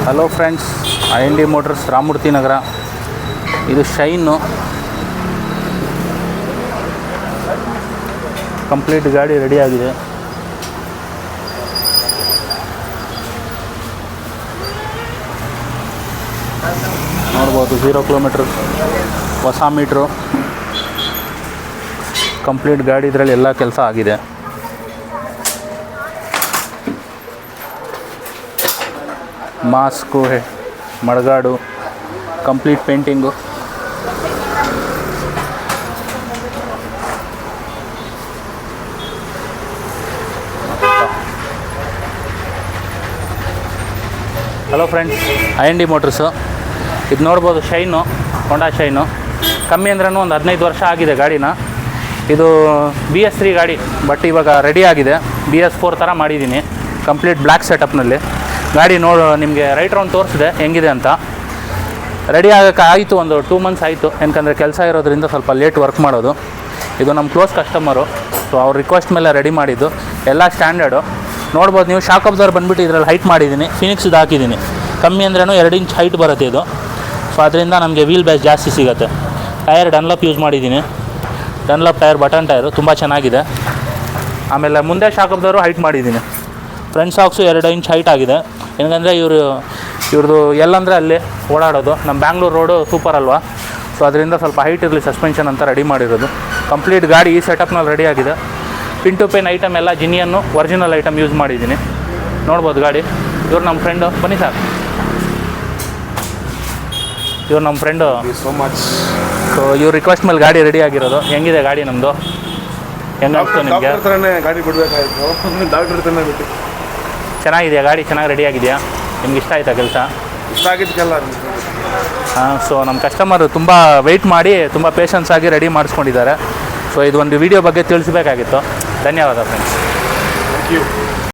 Hello friends, IND motors Ramamurthy Nagar. ಇದು shine complete ಗಾಡಿ ರೆಡಿಯಾಗಿದೆ. ನೋಡ್ಬೋದು 0 ಕಿಲೋಮೀಟ್ರ್ ಹೊಸ ಮೀಟ್ರು. ಕಂಪ್ಲೀಟ್ ಗಾಡಿ ಇದರಲ್ಲಿ ಎಲ್ಲ ಕೆಲಸ ಆಗಿದೆ. Mask, mudguard, complete painting. Hello friends, IND motors. ಇದು ನೋಡ್ಬೋದು ಶೈನು, ಹೋಂಡಾ ಶೈನು. ಕಮ್ಮಿ ಅಂದ್ರೂ ಒಂದು 15 ವರ್ಷ ಆಗಿದೆ ಗಾಡಿನ. ಇದು BS3 ಗಾಡಿ, ಬಟ್ ಇವಾಗ ರೆಡಿ ಆಗಿದೆ. BS4 ಥರ ಮಾಡಿದ್ದೀನಿ, ಕಂಪ್ಲೀಟ್ ಬ್ಲ್ಯಾಕ್ ಸೆಟಪ್ನಲ್ಲಿ. ಗಾಡಿ ನಿಮಗೆ ರೈಟ್ ರೌಂಡ್ ತೋರಿಸಿದೆ ಹೆಂಗಿದೆ ಅಂತ. ರೆಡಿ ಆಗೋಕ್ಕೆ ಆಯಿತು, ಒಂದು 2 ಮಂತ್ಸ್ ಆಯಿತು. ಯಾಕಂದರೆ ಕೆಲಸ ಇರೋದ್ರಿಂದ ಸ್ವಲ್ಪ ಲೇಟ್ ವರ್ಕ್ ಮಾಡೋದು. ಇದು ನಮ್ಮ ಕ್ಲೋಸ್ ಕಸ್ಟಮರು, ಸೊ ಅವ್ರ ರಿಕ್ವೆಸ್ಟ್ ಮೇಲೆ ರೆಡಿ ಮಾಡಿದ್ದು. ಎಲ್ಲ ಸ್ಟ್ಯಾಂಡರ್ಡು ನೋಡ್ಬೋದು ನೀವು. ಶಾಕ್ ಅಬ್ಸರ್ವರ್ ಬಂದುಬಿಟ್ಟು ಇದರಲ್ಲಿ ಹೈಟ್ ಮಾಡಿದ್ದೀನಿ, ಫಿನಿಕ್ಸ್ದು ಹಾಕಿದ್ದೀನಿ. ಕಮ್ಮಿ ಅಂದ್ರೂ 2 ಇಂಚ್ ಹೈಟ್ ಬರುತ್ತೆ ಇದು. ಸೊ ಅದರಿಂದ ನಮಗೆ ವೀಲ್ ಬೇಸ್ ಜಾಸ್ತಿ ಸಿಗುತ್ತೆ. ಟೈರ್ ಡನ್ಲಾಪ್ ಯೂಸ್ ಮಾಡಿದ್ದೀನಿ. ಡನ್ಲಾಪ್ ಟೈರ್, ಬಟನ್ ಟೈರು, ತುಂಬ ಚೆನ್ನಾಗಿದೆ. ಆಮೇಲೆ ಮುಂದೆ ಶಾಕ್ ಅಬ್ಸರ್ವರು ಹೈಟ್ ಮಾಡಿದ್ದೀನಿ. ಫ್ರಂಟ್ ಶಾಕ್ಸು 2 ಇಂಚ್ ಹೈಟ್ ಆಗಿದೆ. ಏನಂದರೆ ಇವ್ರದ್ದು ಎಲ್ಲಂದರೆ ಅಲ್ಲಿ ಓಡಾಡೋದು. ನಮ್ಮ ಬ್ಯಾಂಗ್ಳೂರು ರೋಡು ಸೂಪರ್ ಅಲ್ವಾ, ಸೊ ಅದರಿಂದ ಸ್ವಲ್ಪ ಹೈಟ್ ಇರಲಿ ಸಸ್ಪೆನ್ಷನ್ ಅಂತ ರೆಡಿ ಮಾಡಿರೋದು. ಕಂಪ್ಲೀಟ್ ಗಾಡಿ ಈ ಸೆಟಪ್ನಲ್ಲಿ ರೆಡಿ ಆಗಿದೆ. ಪಿನ್ ಟು ಪಿನ್ ಐಟಮ್ ಎಲ್ಲ ಜಿನಿಯನ್ನು ಒರಿಜಿನಲ್ ಐಟಮ್ ಯೂಸ್ ಮಾಡಿದ್ದೀನಿ. ನೋಡ್ಬೋದು ಗಾಡಿ. ಇವ್ರು ನಮ್ಮ ಫ್ರೆಂಡು, ಬನ್ನಿ ಸರ್. ಇವ್ರು ನಮ್ಮ ಫ್ರೆಂಡು. So much. ಸೊ ಇವ್ರ ರಿಕ್ವೆಸ್ಟ್ ಮೇಲೆ ಗಾಡಿ ರೆಡಿ ಆಗಿರೋದು. ಹೆಂಗಿದೆ ಗಾಡಿ ನಮ್ಮದು? ಹೆಂಗಾಗ್ತು ನಿಮಗೆ? ಗಾಡಿ ಬಿಡಬೇಕಾಯಿತು, ಡಾಕ್ಟರ್ ತಾನೇ ಬಿಟ್ಟು. ಚೆನ್ನಾಗಿದೆಯಾ ಗಾಡಿ? ಚೆನ್ನಾಗಿ ರೆಡಿ ಆಗಿದೆಯಾ? ನಿಮ್ಗೆ ಇಷ್ಟ ಆಯಿತಾ ಕೆಲಸ? ಇಷ್ಟ ಆಗಿದ್ದಕ್ಕೆಲ್ಲ. ಹಾಂ, ಸೊ ನಮ್ಮ ಕಸ್ಟಮರು ತುಂಬ ವೆಯ್ಟ್ ಮಾಡಿ ತುಂಬ ಪೇಷನ್ಸ್ ಆಗಿ ರೆಡಿ ಮಾಡಿಸ್ಕೊಂಡಿದ್ದಾರೆ. ಸೊ ಇದು ಒಂದು ವಿಡಿಯೋ ಬಗ್ಗೆ ತಿಳಿಸ್ಬೇಕಾಗಿತ್ತು. ಧನ್ಯವಾದ ಫ್ರೆಂಡ್ಸ್. Thank you.